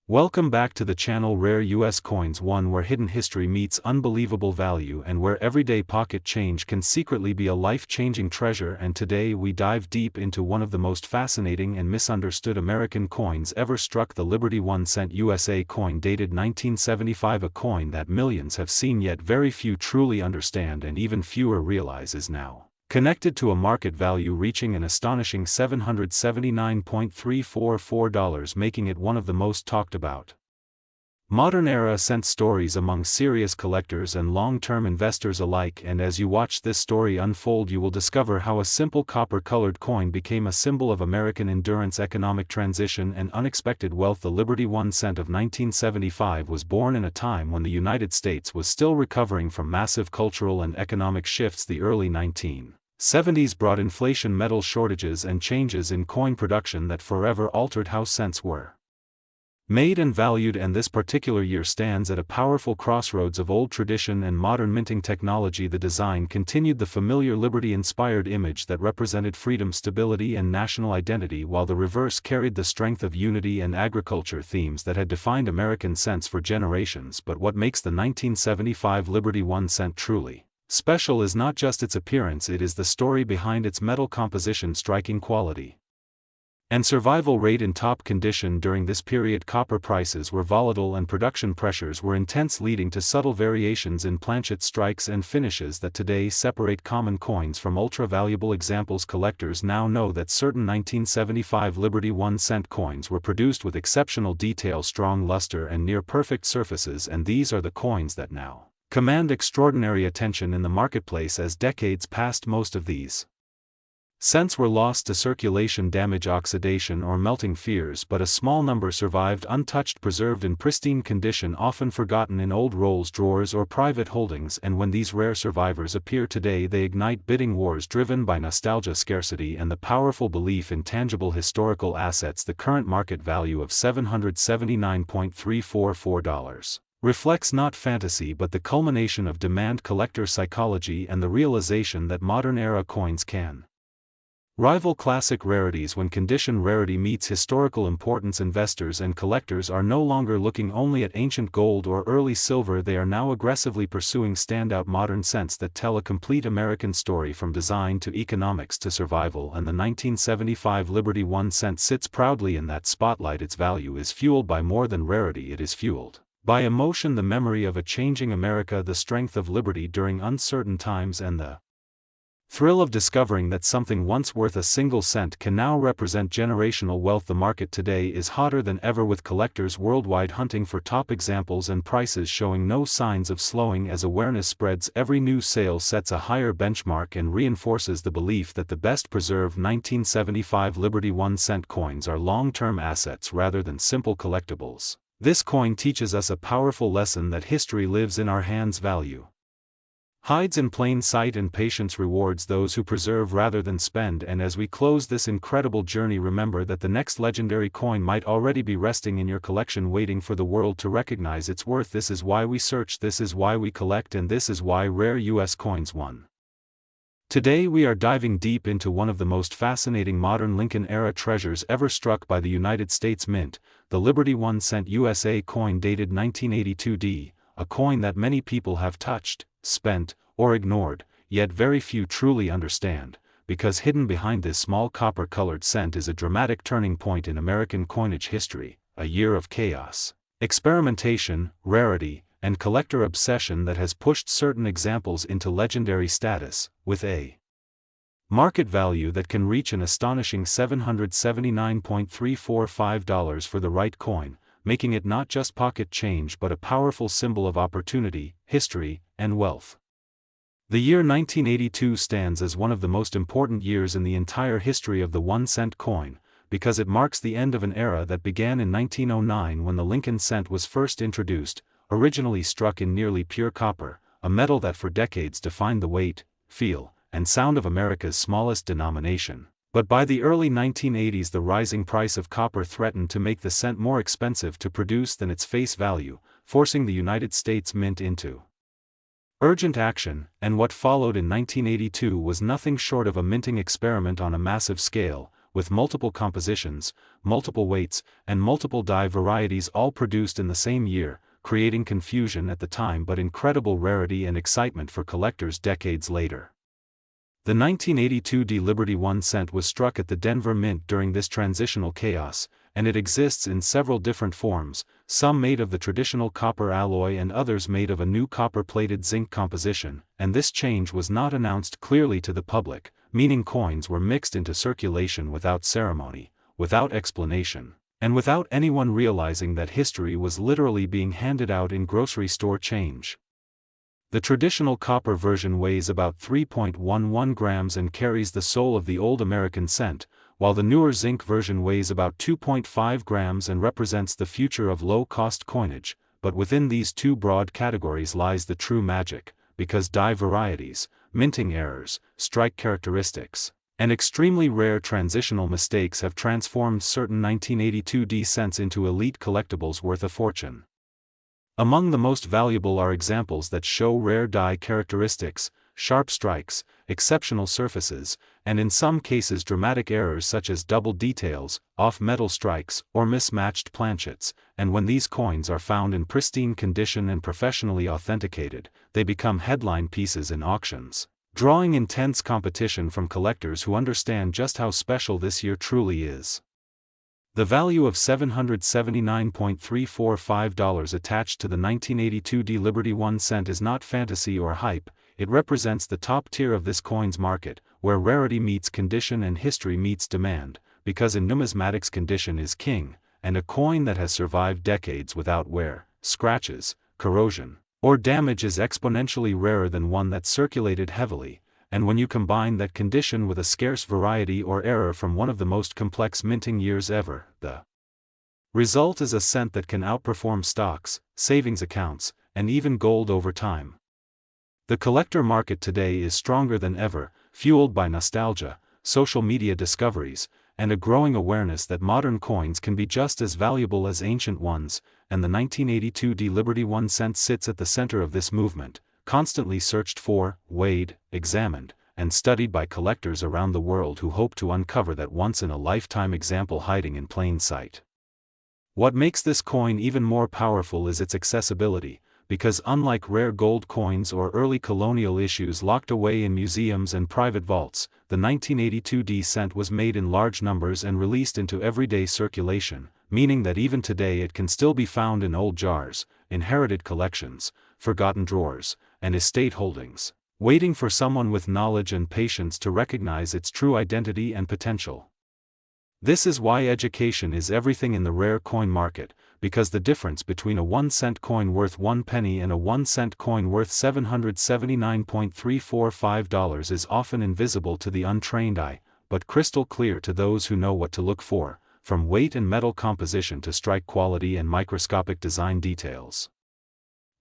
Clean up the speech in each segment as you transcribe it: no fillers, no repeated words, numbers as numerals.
Welcome back to the channel Rare US Coins, one where hidden history meets unbelievable value and where everyday pocket change can secretly be a life-changing treasure. And today we dive deep into one of the most fascinating and misunderstood American coins ever struck, the Liberty 1 cent USA coin dated 1975, a coin that millions have seen yet very few truly understand and even fewer realize is now connected to a market value reaching an astonishing $779.344, making it one of the most talked about modern-era cent stories among serious collectors and long-term investors alike. And as you watch this story unfold, you will discover how a simple copper-colored coin became a symbol of American endurance, economic transition, and unexpected wealth. The Liberty 1 cent of 1975 was born in a time when the United States was still recovering from massive cultural and economic shifts. The early 1970s brought inflation, metal shortages, and changes in coin production that forever altered how cents were made and valued, and this particular year stands at a powerful crossroads of old tradition and modern minting technology. The design continued the familiar Liberty-inspired image that represented freedom, stability, and national identity, while the reverse carried the strength of unity and agriculture, themes that had defined American cents for generations. But what makes the 1975 Liberty 1 cent truly special is not just its appearance, it is the story behind its metal composition, striking quality, and survival rate in top condition. During this period, copper prices were volatile and production pressures were intense, leading to subtle variations in planchet strikes and finishes that today separate common coins from ultra-valuable examples. Collectors now know that certain 1975 Liberty 1 cent coins were produced with exceptional detail, strong luster, and near-perfect surfaces, and these are the coins that now command extraordinary attention in the marketplace. As decades passed, most of these cents were lost to circulation damage, oxidation, or melting fears, but a small number survived untouched, preserved in pristine condition, often forgotten in old rolls, drawers, or private holdings. And when these rare survivors appear today, they ignite bidding wars driven by nostalgia, scarcity, and the powerful belief in tangible historical assets. The current market value of $779.344 reflects not fantasy but the culmination of demand, collector psychology, and the realization that modern-era coins can rival classic rarities when condition. Rarity meets historical importance. Investors and collectors are no longer looking only at ancient gold or early silver, they are now aggressively pursuing standout modern cents that tell a complete American story, from design to economics to survival. And the 1975 Liberty 1 cent sits proudly in that spotlight. Its value is fueled by more than rarity, it is fueled by emotion, the memory of a changing America, the strength of liberty during uncertain times, and the thrill of discovering that something once worth a single cent can now represent generational wealth. The market today is hotter than ever, with collectors worldwide hunting for top examples and prices showing no signs of slowing. As awareness spreads, every new sale sets a higher benchmark and reinforces the belief that the best preserved 1975 Liberty 1 cent coins are long-term assets rather than simple collectibles. This coin teaches us a powerful lesson that history lives in our hands. Value hides in plain sight, and patience rewards those who preserve rather than spend. And as we close this incredible journey, remember that the next legendary coin might already be resting in your collection, waiting for the world to recognize its worth. This is why we search, this is why we collect, and this is why Rare US Coins won. Today we are diving deep into one of the most fascinating modern Lincoln-era treasures ever struck by the United States Mint, the Liberty 1 cent USA coin dated 1982, a coin that many people have touched, spent, or ignored, yet very few truly understand, because hidden behind this small copper-colored cent is a dramatic turning point in American coinage history, a year of chaos, experimentation, rarity, and collector obsession that has pushed certain examples into legendary status, with a market value that can reach an astonishing $779.345 for the right coin, making it not just pocket change but a powerful symbol of opportunity, history, and wealth. The year 1982 stands as one of the most important years in the entire history of the 1 cent coin, because it marks the end of an era that began in 1909 when the Lincoln cent was first introduced, originally struck in nearly pure copper, a metal that for decades defined the weight, feel, and sound of America's smallest denomination. But by the early 1980s, the rising price of copper threatened to make the cent more expensive to produce than its face value, forcing the United States Mint into urgent action. And what followed in 1982 was nothing short of a minting experiment on a massive scale, with multiple compositions, multiple weights, and multiple die varieties all produced in the same year, creating confusion at the time but incredible rarity and excitement for collectors decades later. The 1982 D Liberty 1 cent was struck at the Denver Mint during this transitional chaos, and it exists in several different forms, some made of the traditional copper alloy and others made of a new copper-plated zinc composition, and this change was not announced clearly to the public, meaning coins were mixed into circulation without ceremony, without explanation, and without anyone realizing that history was literally being handed out in grocery store change. The traditional copper version weighs about 3.11 grams and carries the soul of the old American cent, while the newer zinc version weighs about 2.5 grams and represents the future of low-cost coinage, but within these two broad categories lies the true magic, because die varieties, minting errors, strike characteristics, and extremely rare transitional mistakes have transformed certain 1982 D cents into elite collectibles worth a fortune. Among the most valuable are examples that show rare die characteristics, sharp strikes, exceptional surfaces, and in some cases dramatic errors such as double details, off-metal strikes, or mismatched planchets, and when these coins are found in pristine condition and professionally authenticated, they become headline pieces in auctions, drawing intense competition from collectors who understand just how special this year truly is. The value of $779.345 attached to the 1982 D Liberty 1 cent is not fantasy or hype, it represents the top tier of this coin's market, where rarity meets condition and history meets demand, because in numismatics condition is king, and a coin that has survived decades without wear, scratches, corrosion, or damage is exponentially rarer than one that circulated heavily. And when you combine that condition with a scarce variety or error from one of the most complex minting years ever, the result is a cent that can outperform stocks, savings accounts, and even gold over time. The collector market today is stronger than ever, fueled by nostalgia, social media discoveries, and a growing awareness that modern coins can be just as valuable as ancient ones, and the 1982 D Liberty 1 cent sits at the center of this movement, constantly searched for, weighed, examined, and studied by collectors around the world who hope to uncover that once-in-a-lifetime example hiding in plain sight. What makes this coin even more powerful is its accessibility, because unlike rare gold coins or early colonial issues locked away in museums and private vaults, the 1982 D cent was made in large numbers and released into everyday circulation, meaning that even today it can still be found in old jars, inherited collections, forgotten drawers, and estate holdings, waiting for someone with knowledge and patience to recognize its true identity and potential. This is why education is everything in the rare coin market, because the difference between a 1 cent coin worth 1 penny and a 1 cent coin worth $779.345 is often invisible to the untrained eye, but crystal clear to those who know what to look for, from weight and metal composition to strike quality and microscopic design details.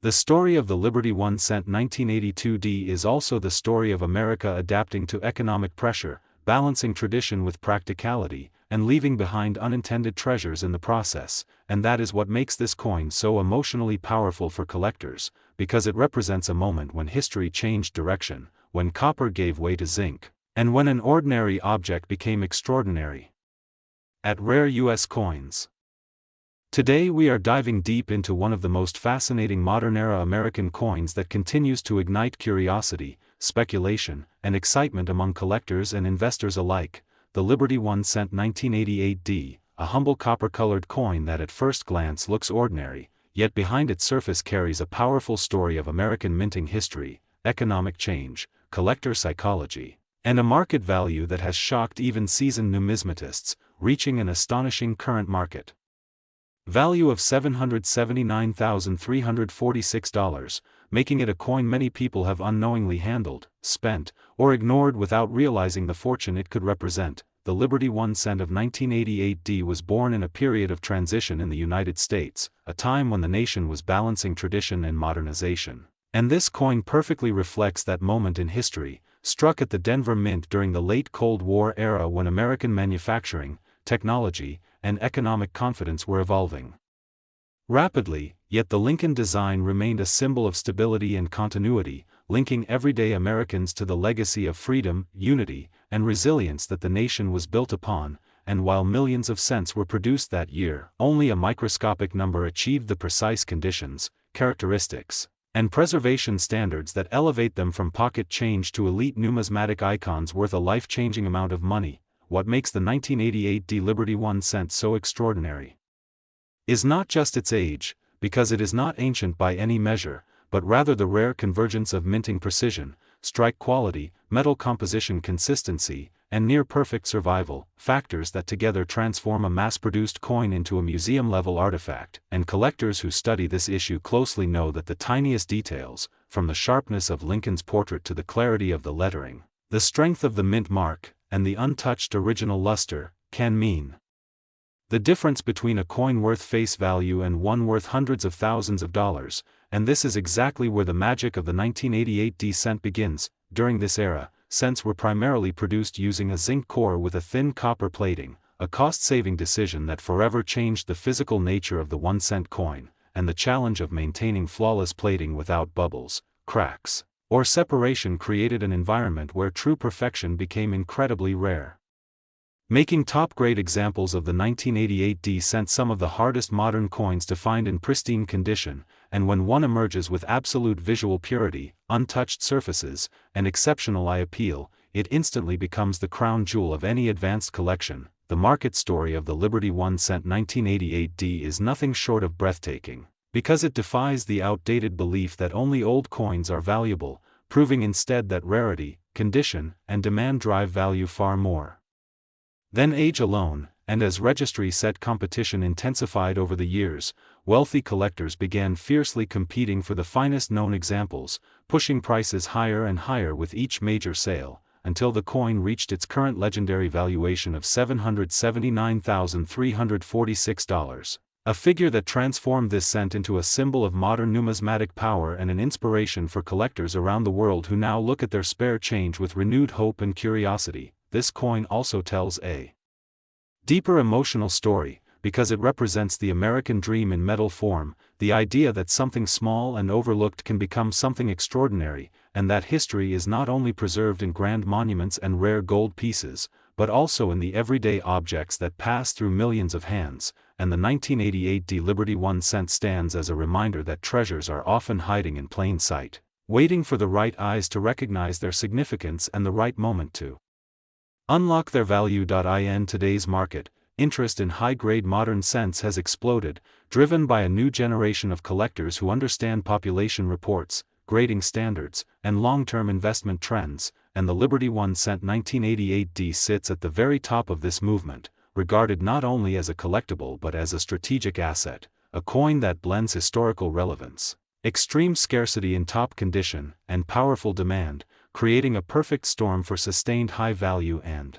The story of the Liberty 1 cent 1982 D is also the story of America adapting to economic pressure, balancing tradition with practicality, and leaving behind unintended treasures in the process, and that is what makes this coin so emotionally powerful for collectors, because it represents a moment when history changed direction, when copper gave way to zinc, and when an ordinary object became extraordinary. At Rare U.S. Coins. Today we are diving deep into one of the most fascinating modern-era American coins that continues to ignite curiosity, speculation, and excitement among collectors and investors alike, the Liberty 1 cent 1988 D, a humble copper-colored coin that at first glance looks ordinary, yet behind its surface carries a powerful story of American minting history, economic change, collector psychology, and a market value that has shocked even seasoned numismatists, reaching an astonishing current market value of $779,346, making it a coin many people have unknowingly handled, spent, or ignored without realizing the fortune it could represent. The Liberty 1 cent of 1988 D was born in a period of transition in the United States, a time when the nation was balancing tradition and modernization. And this coin perfectly reflects that moment in history, struck at the Denver Mint during the late Cold War era when American manufacturing, technology, and economic confidence were evolving rapidly, yet the Lincoln design remained a symbol of stability and continuity, linking everyday Americans to the legacy of freedom, unity, and resilience that the nation was built upon. And while millions of cents were produced that year, only a microscopic number achieved the precise conditions, characteristics, and preservation standards that elevate them from pocket change to elite numismatic icons worth a life-changing amount of money. What makes the 1988 D Liberty 1 cent so extraordinary is not just its age, because it is not ancient by any measure, but rather the rare convergence of minting precision, strike quality, metal composition consistency, and near-perfect survival, factors that together transform a mass-produced coin into a museum-level artifact. And collectors who study this issue closely know that the tiniest details, from the sharpness of Lincoln's portrait to the clarity of the lettering, the strength of the mint mark, and the untouched original luster, can mean the difference between a coin worth face value and one worth hundreds of thousands of dollars. And this is exactly where the magic of the 1988 D cent begins. During this era, cents were primarily produced using a zinc core with a thin copper plating, a cost-saving decision that forever changed the physical nature of the 1 cent coin, and the challenge of maintaining flawless plating without bubbles, cracks, or separation created an environment where true perfection became incredibly rare, making top-grade examples of the 1988 D cent some of the hardest modern coins to find in pristine condition. And when one emerges with absolute visual purity, untouched surfaces, and exceptional eye appeal, it instantly becomes the crown jewel of any advanced collection. The market story of the Liberty 1 cent 1988 D is nothing short of breathtaking, because it defies the outdated belief that only old coins are valuable, proving instead that rarity, condition, and demand drive value far more than age alone. And as registry set competition intensified over the years, wealthy collectors began fiercely competing for the finest known examples, pushing prices higher and higher with each major sale, until the coin reached its current legendary valuation of $779,346, a figure that transformed this cent into a symbol of modern numismatic power and an inspiration for collectors around the world who now look at their spare change with renewed hope and curiosity. This coin also tells a deeper emotional story, because it represents the American dream in metal form, the idea that something small and overlooked can become something extraordinary, and that history is not only preserved in grand monuments and rare gold pieces, but also in the everyday objects that pass through millions of hands. And the 1988 D Liberty 1 cent stands as a reminder that treasures are often hiding in plain sight, waiting for the right eyes to recognize their significance and the right moment to unlock their value. In today's market, interest in high-grade modern cents has exploded, driven by a new generation of collectors who understand population reports, grading standards, and long-term investment trends, and the Liberty 1 cent 1988 D sits at the very top of this movement, regarded not only as a collectible but as a strategic asset, a coin that blends historical relevance, extreme scarcity in top condition, and powerful demand, creating a perfect storm for sustained high value and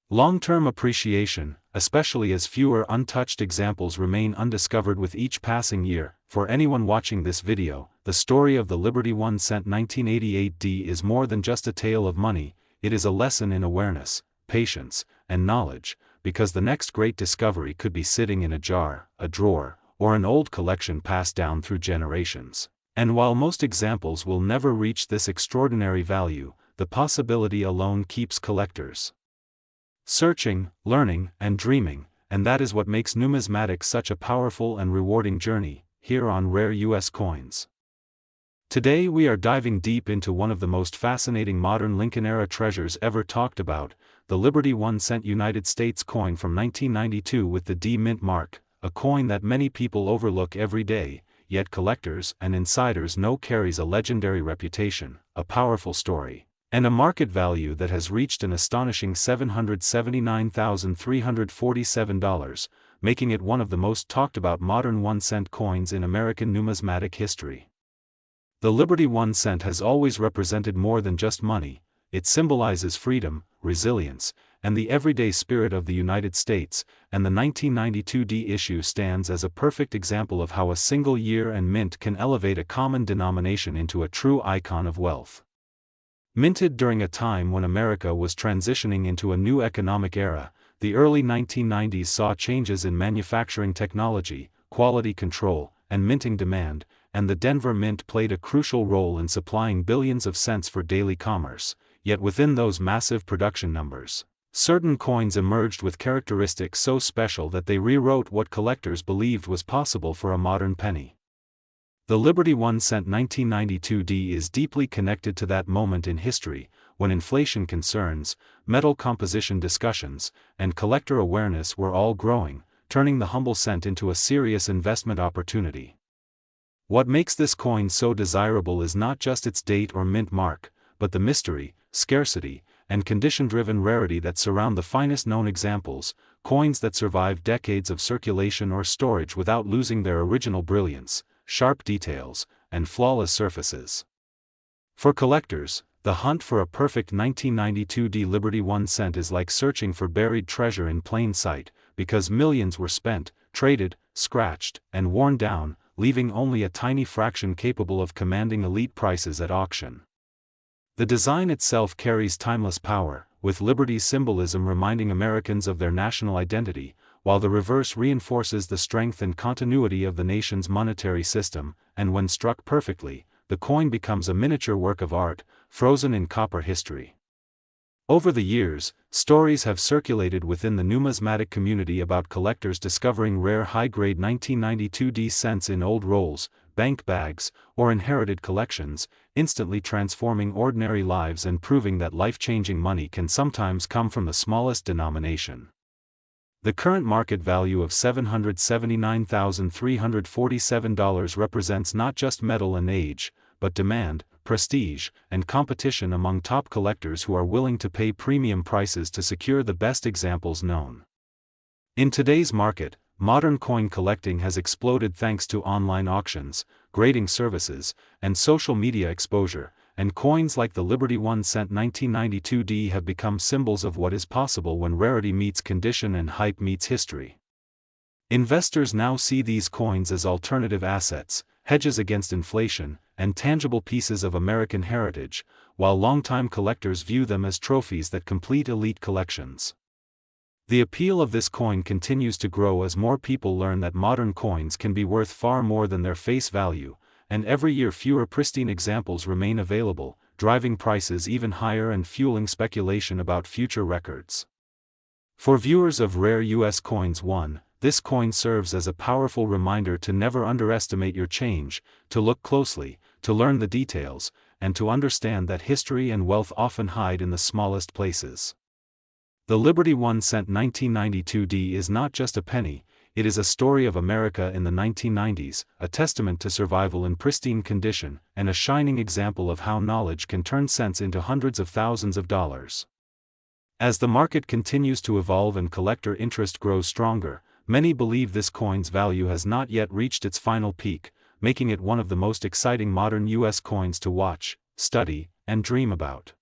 long-term appreciation, especially as fewer untouched examples remain undiscovered with each passing year. For anyone watching this video, the story of the Liberty 1 cent 1988 D is more than just a tale of money, it is a lesson in awareness, patience, and knowledge, because the next great discovery could be sitting in a jar, a drawer, or an old collection passed down through generations. And while most examples will never reach this extraordinary value, the possibility alone keeps collectors searching, learning, and dreaming, and that is what makes numismatics such a powerful and rewarding journey, here on Rare U.S. Coins. Today we are diving deep into one of the most fascinating modern Lincoln-era treasures ever talked about, the Liberty 1 cent United States coin from 1992 with the D mint mark, a coin that many people overlook every day, yet collectors and insiders know carries a legendary reputation, a powerful story, and a market value that has reached an astonishing $779,347, making it one of the most talked about modern 1 cent coins in American numismatic history. The Liberty 1 cent has always represented more than just money, it symbolizes freedom, resilience, and the everyday spirit of the United States, and the 1992 D issue stands as a perfect example of how a single year and mint can elevate a common denomination into a true icon of wealth. Minted during a time when America was transitioning into a new economic era, the early 1990s saw changes in manufacturing technology, quality control, and minting demand, and the Denver Mint played a crucial role in supplying billions of cents for daily commerce. Yet within those massive production numbers, certain coins emerged with characteristics so special that they rewrote what collectors believed was possible for a modern penny. The Liberty 1 cent 1992D is deeply connected to that moment in history, when inflation concerns, metal composition discussions, and collector awareness were all growing, turning the humble cent into a serious investment opportunity. What makes this coin so desirable is not just its date or mint mark, but the mystery, scarcity, and condition-driven rarity that surround the finest known examples, coins that survive decades of circulation or storage without losing their original brilliance, sharp details, and flawless surfaces. For collectors, the hunt for a perfect 1992D Liberty 1 cent is like searching for buried treasure in plain sight, because millions were spent, traded, scratched, and worn down, leaving only a tiny fraction capable of commanding elite prices at auction. The design itself carries timeless power, with Liberty's symbolism reminding Americans of their national identity, while the reverse reinforces the strength and continuity of the nation's monetary system, and when struck perfectly, the coin becomes a miniature work of art, frozen in copper history. Over the years, stories have circulated within the numismatic community about collectors discovering rare high-grade 1992D cents in old rolls, bank bags, or inherited collections, instantly transforming ordinary lives and proving that life-changing money can sometimes come from the smallest denomination. The current market value of $779,347 represents not just metal and age, but demand, prestige, and competition among top collectors who are willing to pay premium prices to secure the best examples known. In today's market, modern coin collecting has exploded thanks to online auctions, grading services, and social media exposure, and coins like the Liberty 1 cent 1992D have become symbols of what is possible when rarity meets condition and hype meets history. Investors now see these coins as alternative assets, hedges against inflation, and tangible pieces of American heritage, while longtime collectors view them as trophies that complete elite collections. The appeal of this coin continues to grow as more people learn that modern coins can be worth far more than their face value, and every year fewer pristine examples remain available, driving prices even higher and fueling speculation about future records. For viewers of rare U.S. coins, this coin serves as a powerful reminder to never underestimate your change, to look closely, to learn the details, and to understand that history and wealth often hide in the smallest places. The Liberty 1 cent 1992D is not just a penny, it is a story of America in the 1990s, a testament to survival in pristine condition, and a shining example of how knowledge can turn cents into hundreds of thousands of dollars. As the market continues to evolve and collector interest grows stronger, many believe this coin's value has not yet reached its final peak, making it one of the most exciting modern U.S. coins to watch, study, and dream about.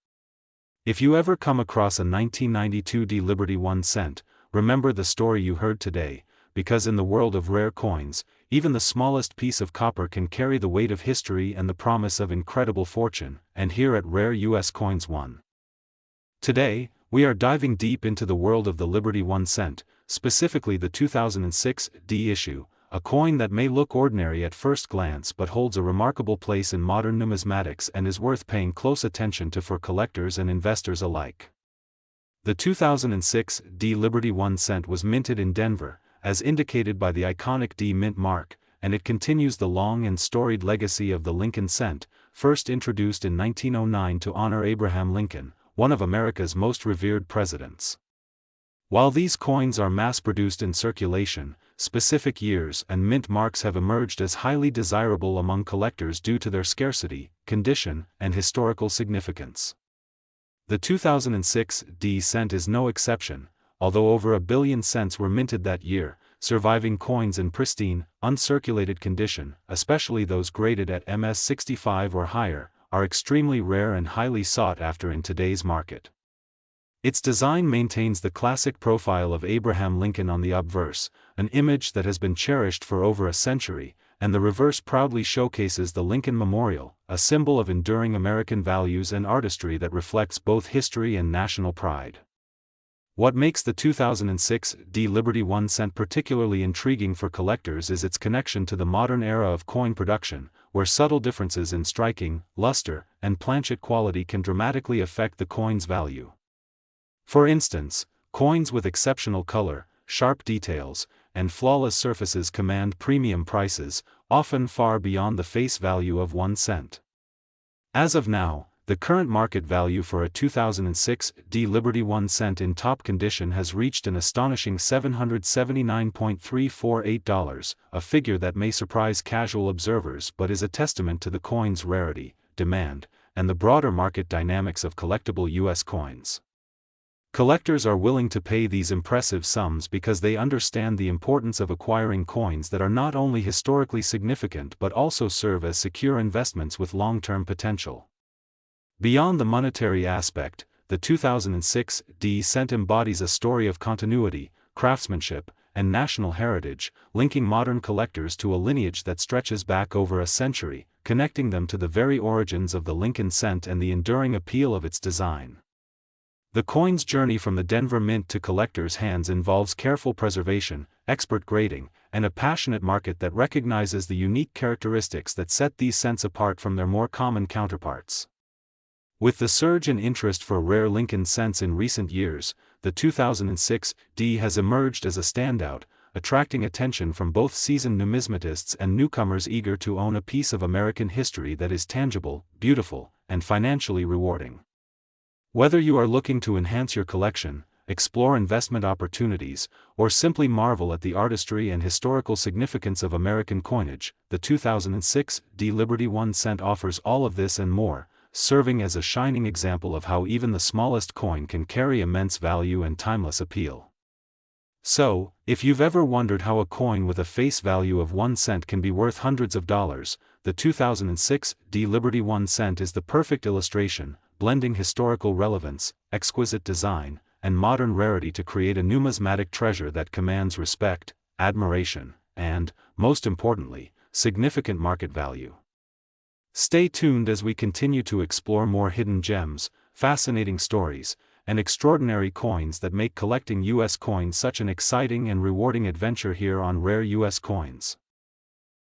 If you ever come across a 1992D Liberty 1 cent, remember the story you heard today, because in the world of rare coins, even the smallest piece of copper can carry the weight of history and the promise of incredible fortune, and here at Rare U.S. Coins 1. Today, we are diving deep into the world of the Liberty 1 cent, specifically the 2006 D issue, a coin that may look ordinary at first glance but holds a remarkable place in modern numismatics and is worth paying close attention to for collectors and investors alike. The 2006 D Liberty 1 cent was minted in Denver, as indicated by the iconic D mint mark, and it continues the long and storied legacy of the Lincoln cent, first introduced in 1909 to honor Abraham Lincoln, one of America's most revered presidents. While these coins are mass-produced in circulation, specific years and mint marks have emerged as highly desirable among collectors due to their scarcity, condition, and historical significance. The 2006 D cent is no exception, although over 1 billion cents were minted that year. Surviving coins in pristine, uncirculated condition, especially those graded at MS65 or higher, are extremely rare and highly sought after in today's market. Its design maintains the classic profile of Abraham Lincoln on the obverse, an image that has been cherished for over a century, and the reverse proudly showcases the Lincoln Memorial, a symbol of enduring American values and artistry that reflects both history and national pride. What makes the 2006 D Liberty 1 cent particularly intriguing for collectors is its connection to the modern era of coin production, where subtle differences in striking, luster, and planchet quality can dramatically affect the coin's value. For instance, coins with exceptional color, sharp details, and flawless surfaces command premium prices, often far beyond the face value of 1 cent. As of now, the current market value for a 2006 D Liberty 1 cent in top condition has reached an astonishing $779.348, a figure that may surprise casual observers but is a testament to the coin's rarity, demand, and the broader market dynamics of collectible U.S. coins. Collectors are willing to pay these impressive sums because they understand the importance of acquiring coins that are not only historically significant but also serve as secure investments with long-term potential. Beyond the monetary aspect, the 2006 D cent embodies a story of continuity, craftsmanship, and national heritage, linking modern collectors to a lineage that stretches back over a century, connecting them to the very origins of the Lincoln cent and the enduring appeal of its design. The coin's journey from the Denver Mint to collectors' hands involves careful preservation, expert grading, and a passionate market that recognizes the unique characteristics that set these cents apart from their more common counterparts. With the surge in interest for rare Lincoln cents in recent years, the 2006 D has emerged as a standout, attracting attention from both seasoned numismatists and newcomers eager to own a piece of American history that is tangible, beautiful, and financially rewarding. Whether you are looking to enhance your collection, explore investment opportunities, or simply marvel at the artistry and historical significance of American coinage, the 2006 D Liberty 1 cent offers all of this and more, serving as a shining example of how even the smallest coin can carry immense value and timeless appeal. So, if you've ever wondered how a coin with a face value of 1 cent can be worth hundreds of dollars, the 2006 D Liberty 1 cent is the perfect illustration, blending historical relevance, exquisite design, and modern rarity to create a numismatic treasure that commands respect, admiration, and, most importantly, significant market value. Stay tuned as we continue to explore more hidden gems, fascinating stories, and extraordinary coins that make collecting U.S. coins such an exciting and rewarding adventure here on Rare U.S. Coins.